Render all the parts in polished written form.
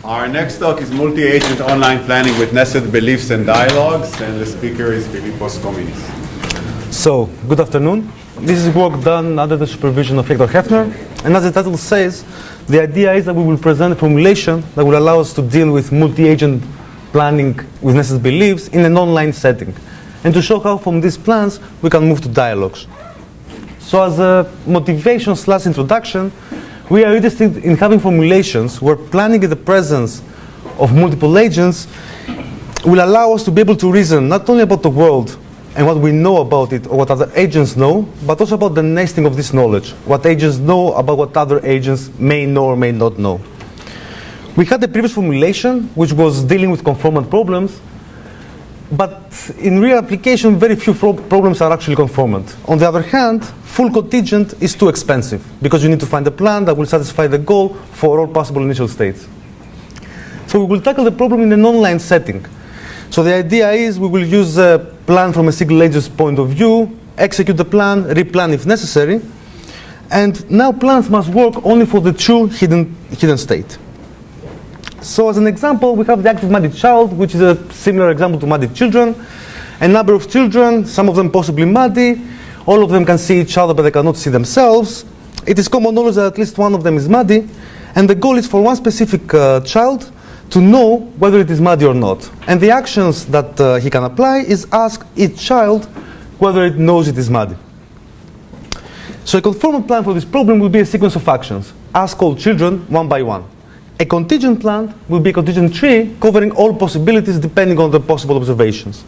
Our next talk is Multi-Agent Online Planning with Nested Beliefs and Dialogues, and the speaker is Filippos Kominis. So, good afternoon. This is work done under the supervision of Hector Geffner, and as the title says, the idea is that we will present a formulation that will allow us to deal with multi-agent planning with nested beliefs in an online setting, and to show how from these plans we can move to dialogues. So as a motivation/introduction, we are interested in having formulations where planning in the presence of multiple agents will allow us to be able to reason not only about the world and what we know about it or what other agents know, but also about the nesting of this knowledge, what agents know about what other agents may know or may not know. We had the previous formulation, which was dealing with conformant problems, but in real application, very few problems are actually conformant. On the other hand, full contingent is too expensive because you need to find a plan that will satisfy the goal for all possible initial states. So we will tackle the problem in an online setting. So the idea is we will use a plan from a single agent's point of view, execute the plan, replan if necessary, and now plans must work only for the true hidden state. So as an example, we have the active muddy child, which is a similar example to muddy children. A number of children, some of them possibly muddy, all of them can see each other but they cannot see themselves. It is common knowledge that at least one of them is muddy, and the goal is for one specific child to know whether it is muddy or not. And the actions that he can apply is ask each child whether it knows it is muddy. So a conformant plan for this problem will be a sequence of actions. Ask all children one by one. A contingent plan will be a contingent tree covering all possibilities depending on the possible observations.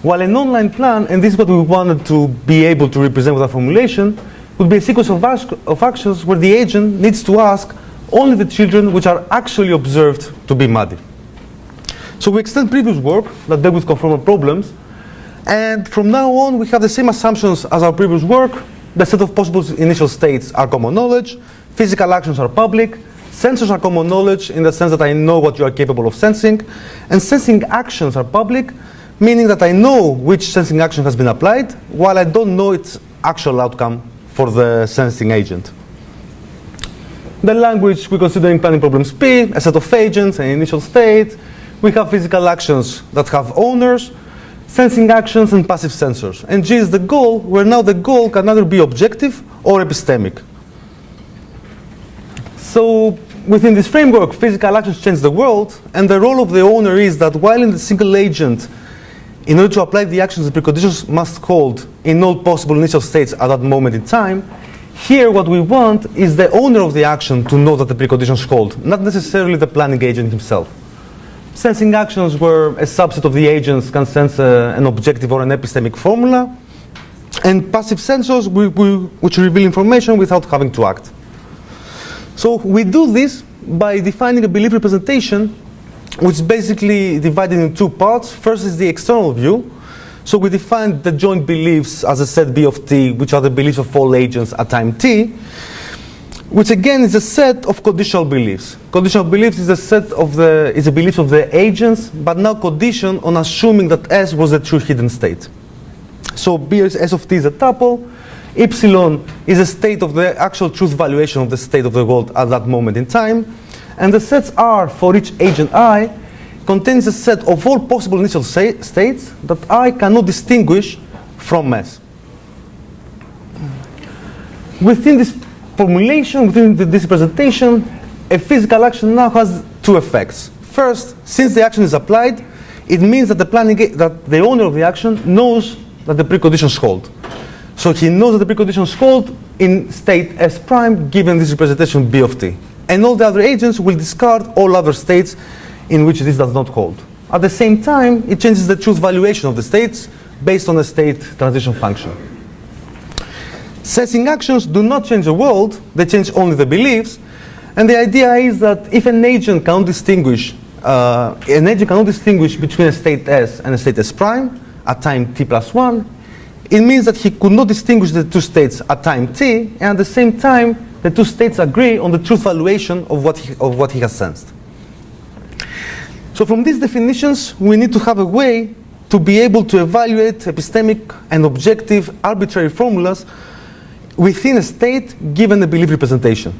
While an online plan, and this is what we wanted to be able to represent with our formulation, would be a sequence of actions where the agent needs to ask only the children which are actually observed to be muddy. So we extend previous work that dealt with conformant problems, and from now on we have the same assumptions as our previous work. The set of possible initial states are common knowledge, physical actions are public, sensors are common knowledge in the sense that I know what you are capable of sensing, and sensing actions are public, meaning that I know which sensing action has been applied, while I don't know its actual outcome for the sensing agent. The language we consider in planning problems P, a set of agents, an initial state. We have physical actions that have owners, sensing actions, and passive sensors. And G is the goal, where now the goal can either be objective or epistemic. So within this framework, physical actions change the world, and the role of the owner is that while in the single agent, in order to apply the actions, the preconditions must hold in all possible initial states at that moment in time. Here, what we want is the owner of the action to know that the preconditions hold, not necessarily the planning agent himself. Sensing actions where a subset of the agents can sense an objective or an epistemic formula, and passive sensors which reveal information without having to act. So we do this by defining a belief representation, which is basically divided in two parts. First is the external view. So we define the joint beliefs as a set B of T, which are the beliefs of all agents at time T, which again is a set of conditional beliefs. Conditional beliefs is a set of the beliefs of the agents, but now conditioned on assuming that S was the true hidden state. So B is S of T is a tuple. Epsilon is a state of the actual truth valuation of the state of the world at that moment in time. And the sets R for each agent I contains a set of all possible initial states that I cannot distinguish from S. Within this formulation, within this representation, a physical action now has two effects. First, since the action is applied, it means that the owner of the action knows that the preconditions hold. So he knows that the preconditions hold in state S prime given this representation B of T. And all the other agents will discard all other states in which this does not hold. At the same time, it changes the truth valuation of the states based on a state transition function. Sensing actions do not change the world, they change only the beliefs. And the idea is that if an agent cannot distinguish between a state S and a state S prime at time T plus 1, it means that he could not distinguish the two states at time T, and at the same time, the two states agree on the truth valuation of what he has sensed. So from these definitions, we need to have a way to be able to evaluate epistemic and objective arbitrary formulas within a state given a belief representation.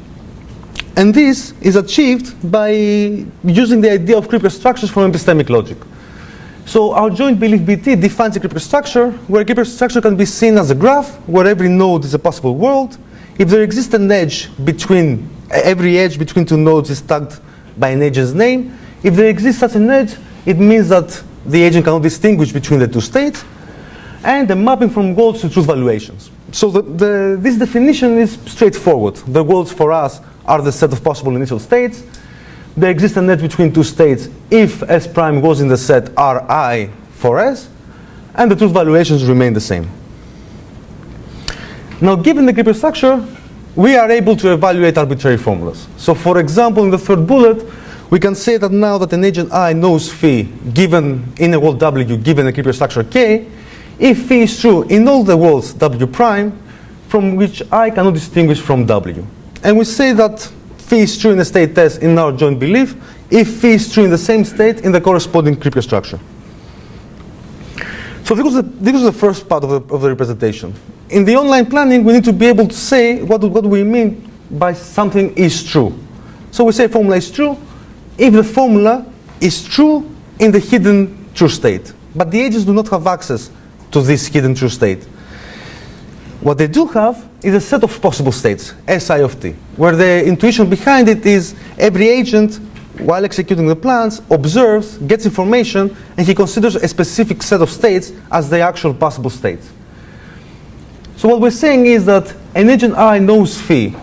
And this is achieved by using the idea of Creeper structures from epistemic logic. So our joint belief BT defines a Creeper structure, where a Creeper structure can be seen as a graph, where every node is a possible world. If there exists an edge between, every edge between two nodes is tagged by an agent's name. If there exists such an edge, it means that the agent cannot distinguish between the two states. And the mapping from goals to truth valuations. So this definition is straightforward. The goals for us are the set of possible initial states. There exists an edge between two states if S prime goes in the set Ri for S, and the truth valuations remain the same. Now, given the Creeper structure, we are able to evaluate arbitrary formulas. So, for example, in the third bullet, we can say that now that an agent I knows phi given in a world W given a Creeper structure K, if phi is true in all the worlds W prime, from which I cannot distinguish from W. And we say that phi is true in the state S in our joint belief, if phi is true in the same state in the corresponding Creeper structure. So this was the first part of the representation. In the online planning, we need to be able to say what we mean by something is true. So we say formula is true if the formula is true in the hidden true state. But the agents do not have access to this hidden true state. What they do have is a set of possible states, Si of t, where the intuition behind it is every agent, while executing the plans, observes, gets information, and he considers a specific set of states as the actual possible states. So what we're saying is that an agent I knows phi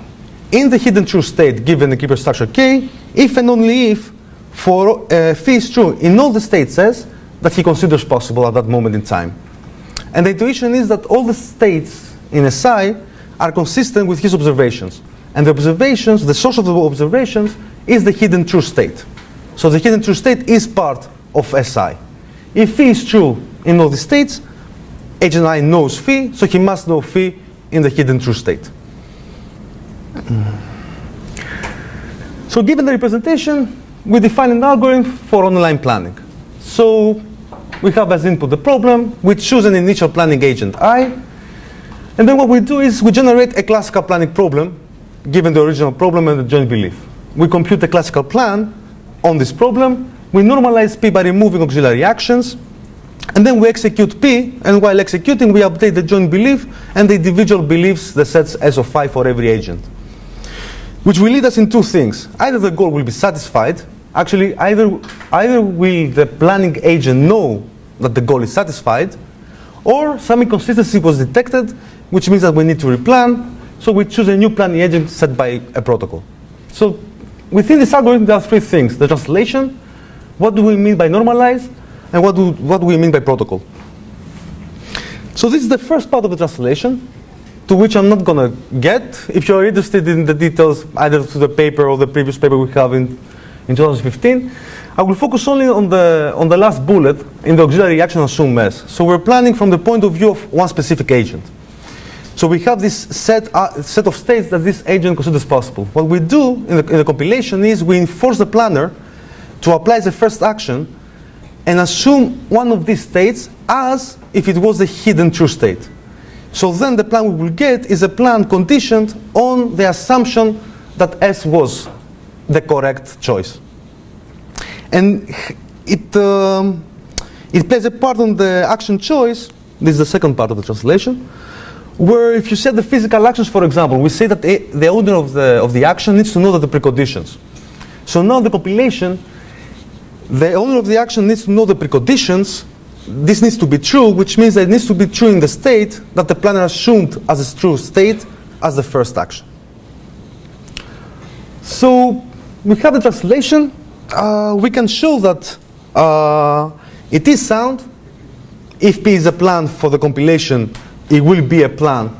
in the hidden true state given the Creeper structure K, if and only if for phi is true in all the states S that he considers possible at that moment in time. And the intuition is that all the states in Si are consistent with his observations. And the observations, the source of the observations, is the hidden true state. So the hidden true state is part of Si. If phi is true in all the states, agent I knows phi, so he must know phi in the hidden true state. So given the representation, we define an algorithm for online planning. So we have as input the problem, we choose an initial planning agent I, and then what we do is we generate a classical planning problem given the original problem and the joint belief. We compute a classical plan on this problem, we normalize P by removing auxiliary actions, and then we execute P, and while executing we update the joint belief and the individual beliefs, the sets S of phi for every agent. Which will lead us in two things. Either the goal will be satisfied, actually either will the planning agent know that the goal is satisfied, or some inconsistency was detected, which means that we need to replan, so we choose a new planning agent set by a protocol. So within this algorithm there are three things: the translation, what do we mean by normalize, and what do we mean by protocol. So this is the first part of the translation, to which I'm not going to get. If you're interested in the details, either to the paper or the previous paper we have in 2015, I will focus only on the last bullet in the auxiliary action assume S. So we're planning from the point of view of one specific agent. So we have this set of states that this agent considers possible. What we do in the compilation is we enforce the planner to apply the first action and assume one of these states as if it was a hidden true state. So then the plan we will get is a plan conditioned on the assumption that S was the correct choice. And it plays a part on the action choice. This is the second part of the translation, where if you set the physical actions, for example, we say that the owner of the action needs to know that the preconditions. So now the compilation, the owner of the action needs to know the preconditions. This needs to be true, which means that it needs to be true in the state that the planner assumed as a true state as the first action. So we have the translation. We can show that it is sound. If P is a plan for the compilation, it will be a plan.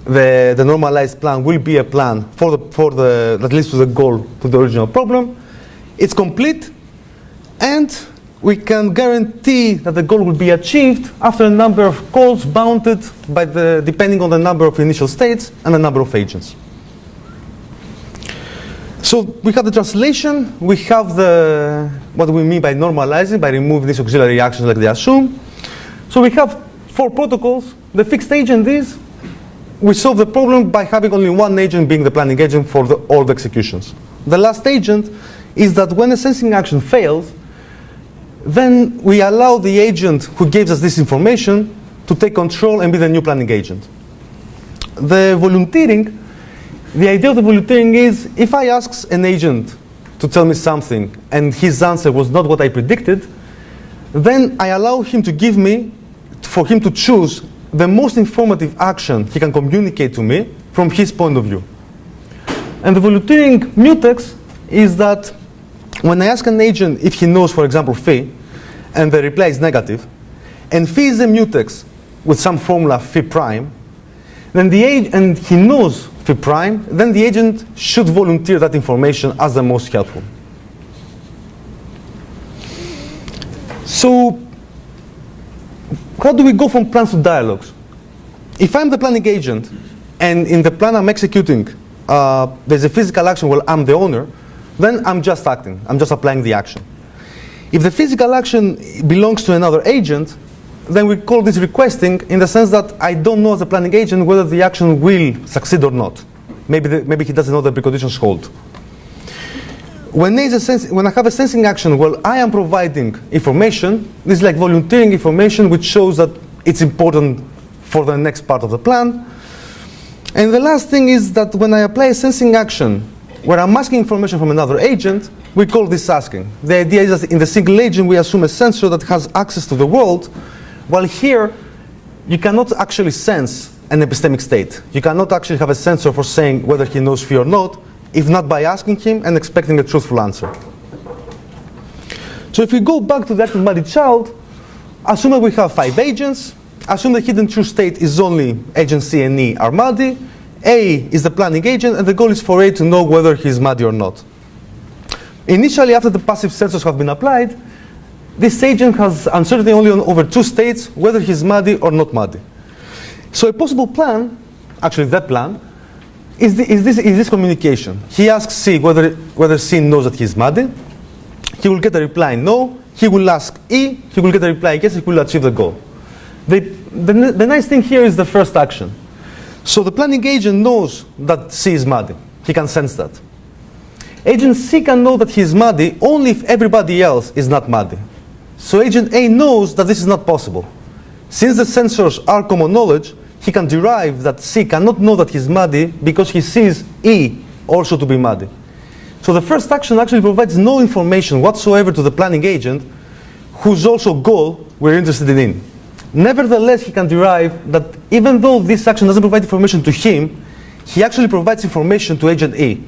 The normalized plan will be a plan that leads to the goal, to the original problem. It's complete, and we can guarantee that the goal will be achieved after a number of calls bounded by depending on the number of initial states and the number of agents. So we have the translation, we have what we mean by normalizing, by removing these auxiliary actions like they assume. So we have four protocols. The fixed agent is we solve the problem by having only one agent being the planning agent for all the executions. The last agent is that when a sensing action fails, then we allow the agent who gives us this information to take control and be the new planning agent. The volunteering, the idea of the volunteering is if I ask an agent to tell me something and his answer was not what I predicted, then I allow him to give me, for him to choose the most informative action he can communicate to me from his point of view. And the volunteering mutex is that when I ask an agent if he knows, for example, phi, and the reply is negative, and phi is a mutex with some formula phi prime, then and he knows phi prime, then the agent should volunteer that information as the most helpful. So, how do we go from plans to dialogues? If I'm the planning agent, and in the plan I'm executing, there's a physical action where I'm the owner, then I'm just acting. I'm just applying the action. If the physical action belongs to another agent, then we call this requesting in the sense that I don't know as a planning agent whether the action will succeed or not. Maybe he doesn't know the preconditions hold. When I have a sensing action where I am providing information, this is like volunteering information which shows that it's important for the next part of the plan. And the last thing is that when I apply a sensing action where I'm asking information from another agent, we call this asking. The idea is that in the single agent we assume a sensor that has access to the world, while here you cannot actually sense an epistemic state. You cannot actually have a sensor for saying whether he knows phi or not, if not by asking him and expecting a truthful answer. So if we go back to the active muddy child, assume that we have 5 agents, assume the hidden true state is only agent C and E are muddy, A is the planning agent, and the goal is for A to know whether he's muddy or not. Initially, after the passive sensors have been applied, this agent has uncertainty only over 2 states, whether he's muddy or not muddy. So a possible plan, actually that plan, is this communication. He asks C whether C knows that he's muddy. He will get a reply no. He will ask E. He will get a reply yes. He will achieve the goal. The nice thing here is the first action. So the planning agent knows that C is muddy. He can sense that. Agent C can know that he is muddy only if everybody else is not muddy. So agent A knows that this is not possible. Since the sensors are common knowledge, he can derive that C cannot know that he's muddy because he sees E also to be muddy. So the first action actually provides no information whatsoever to the planning agent, whose also goal we're interested in. Nevertheless, he can derive that even though this action doesn't provide information to him, he actually provides information to agent E.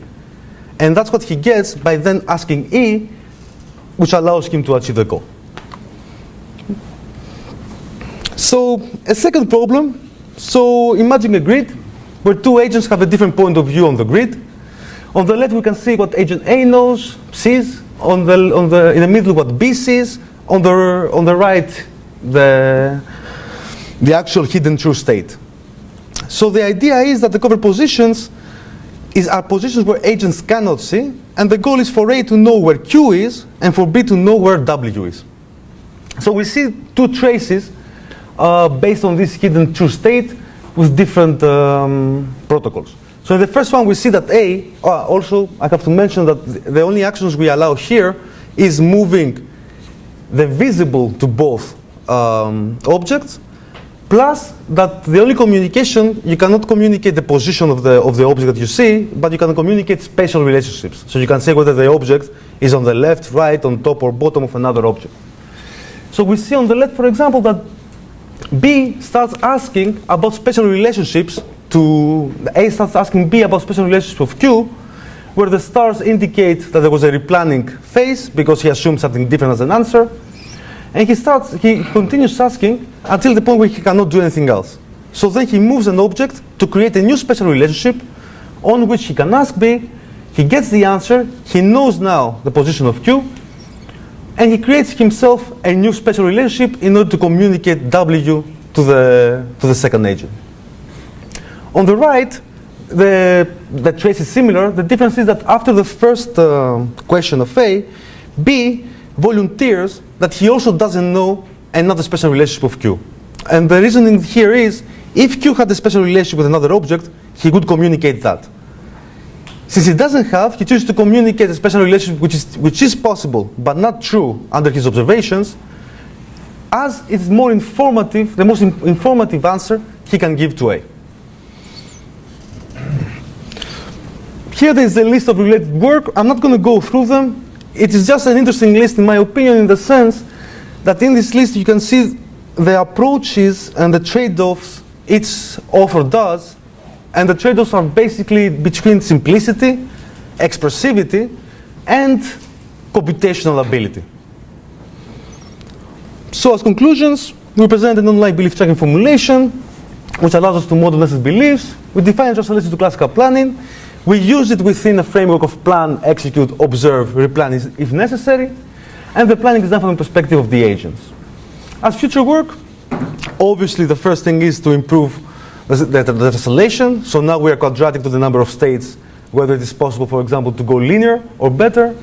And that's what he gets by then asking E, which allows him to achieve the goal. So a second problem. So imagine a grid where 2 agents have a different point of view on the grid. On the left, we can see what agent A sees. In the middle, what B sees. On the right, the actual hidden true state. So the idea is that the cover positions are positions where agents cannot see, and the goal is for A to know where Q is and for B to know where W is. So we see 2 traces based on this hidden true state with different protocols. So in the first one we see that A, also I have to mention that the only actions we allow here is moving the visible to both objects, plus that the only communication, you cannot communicate the position of the object that you see, but you can communicate spatial relationships. So you can say whether the object is on the left, right, on top or bottom of another object. So we see on the left, for example, that B starts asking about spatial relationships A starts asking B about spatial relationships of Q, where the stars indicate that there was a replanning phase because he assumed something different as an answer. And he continues asking until the point where he cannot do anything else. So then he moves an object to create a new spatial relationship on which he can ask B, he gets the answer, he knows now the position of Q, and he creates himself a new spatial relationship in order to communicate W to the second agent. On the right, the trace is similar. The difference is that after the first question of A, B volunteers that he also doesn't know another spatial relationship of Q. And the reasoning here is, if Q had a special relationship with another object, he would communicate that. Since he doesn't have, he chooses to communicate a special relationship which is possible, but not true under his observations, as it's more informative, the most informative answer he can give to A. Here there is a list of related work. I'm not going to go through them. It is just an interesting list, in my opinion, in the sense that in this list you can see the approaches and the trade-offs each author does, and the trade-offs are basically between simplicity, expressivity, and computational ability. So as conclusions, we present an online belief tracking formulation, which allows us to model nested beliefs. We define transformation to classical planning. We use it within a framework of plan, execute, observe, replan if necessary, and the planning is done from the perspective of the agents. As future work, obviously the first thing is to improve the translation. So now we are quadratic to the number of states, whether it is possible, for example, to go linear or better.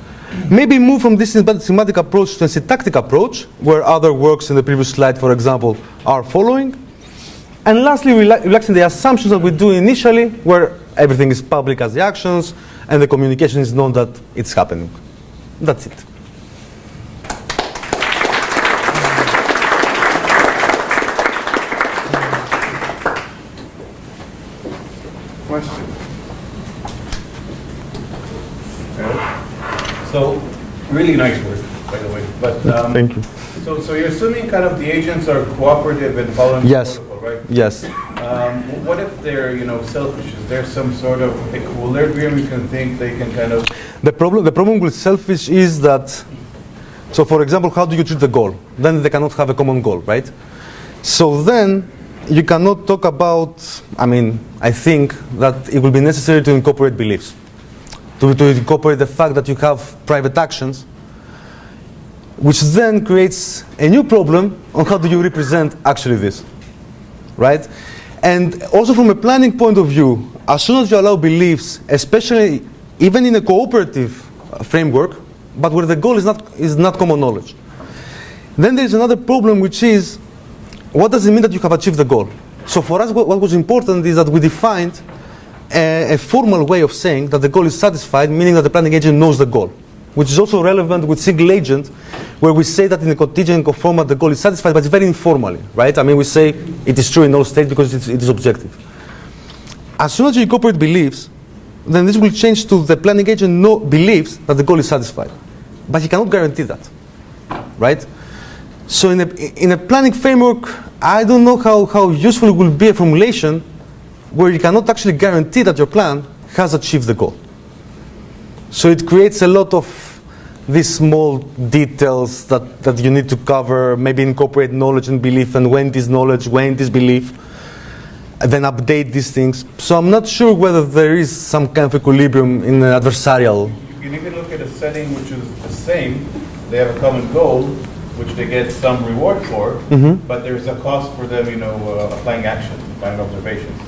Maybe move from this semantic approach to a syntactic approach, where other works in the previous slide, for example, are following. And lastly, relaxing the assumptions that we do initially, where everything is public as the actions, and the communication is known that it's happening. That's it. Question. So, really nice work, by the way. But Thank you. So you're assuming kind of the agents are cooperative and following Yes. the protocol, right? Yes. What if they're, selfish? Is there some sort of equilibrium you can think they can kind of? The problem with selfish is that, so for example, how do you treat the goal? Then they cannot have a common goal, right? So then you cannot talk about, I think that it will be necessary to incorporate beliefs. To incorporate the fact that you have private actions, which then creates a new problem on how do you represent actually this, right? And also from a planning point of view, as soon as you allow beliefs, especially even in a cooperative framework, but where the goal is not common knowledge, then there is another problem, which is, what does it mean that you have achieved the goal? So for us, what was important is that we defined a formal way of saying that the goal is satisfied, meaning that the planning agent knows the goal, which is also relevant with single agent, where we say that in the contingent format the goal is satisfied, but it's very informally, right? We say it is true in all states because it is objective. As soon as you incorporate beliefs, then this will change to the planning agent believes that the goal is satisfied, but he cannot guarantee that, right? So in a planning framework, I don't know how useful it will be a formulation where you cannot actually guarantee that your plan has achieved the goal. So it creates a lot of these small details that you need to cover, maybe incorporate knowledge and belief, and when it is knowledge, when it is belief, and then update these things. So I'm not sure whether there is some kind of equilibrium in an adversarial. You can even look at a setting which is the same. They have a common goal, which they get some reward for, but there's a cost for them, applying action, applying observations.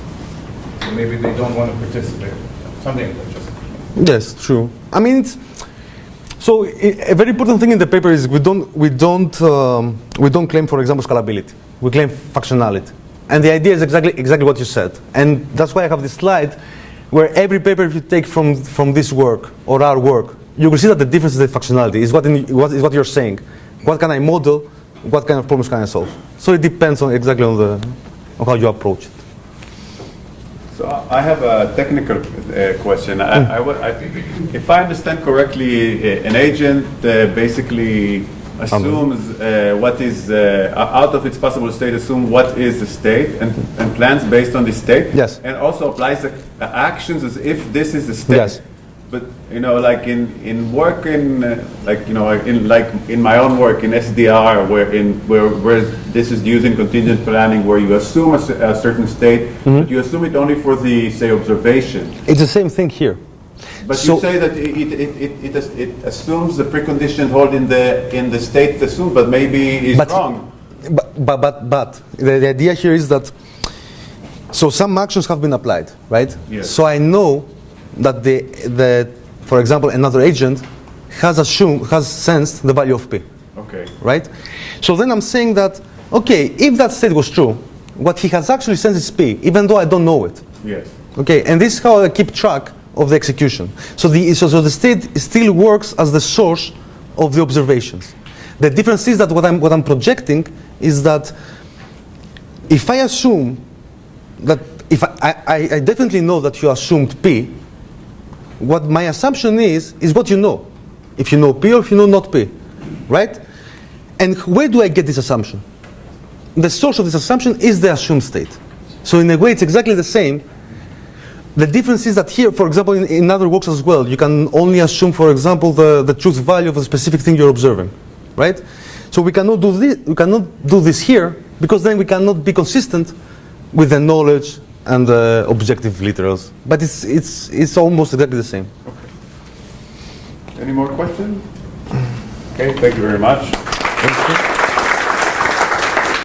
So maybe they don't want to participate. Something like that. Yes, true. So a very important thing in the paper is we don't claim, for example, scalability. We claim functionality, and the idea is exactly what you said. And that's why I have this slide, where every paper you take from this work or our work, you will see that the difference is the functionality. Is what you're saying. What can I model? What kind of problems can I solve? So it depends on how you approach it. So I have a technical question. If I understand correctly, an agent basically assumes what is out of its possible state. Assume what is the state and plans based on the state. Yes. And also applies the actions as if this is the state. Yes. But like in work in my own work in SDR, where this is using contingent planning, where you assume a certain state, but you assume it only for the observation. It's the same thing here. But you say that it assumes the precondition hold in the state assumed, but maybe it's wrong. But the idea here is that some actions have been applied, right? Yes. So I know that for example, another agent has sensed the value of P. Okay. Right? So then I'm saying that, okay, if that state was true, what he has actually sent is P, even though I don't know it. Yes. Okay, and this is how I keep track of the execution. So the state still works as the source of the observations. The difference is that what I'm projecting is that if I assume that if I definitely know that you assumed P, what my assumption is what you know. If you know P or if you know not P, right? And where do I get this assumption? The source of this assumption is the assumed state. So in a way, it's exactly the same. The difference is that here, for example, in other works as well, you can only assume, for example, the truth value of a specific thing you're observing, right? So we cannot do this. We cannot do this here because then we cannot be consistent with the knowledge and the objective literals. But it's almost exactly the same. Okay. Any more questions? Okay. Thank you very much. Thank you.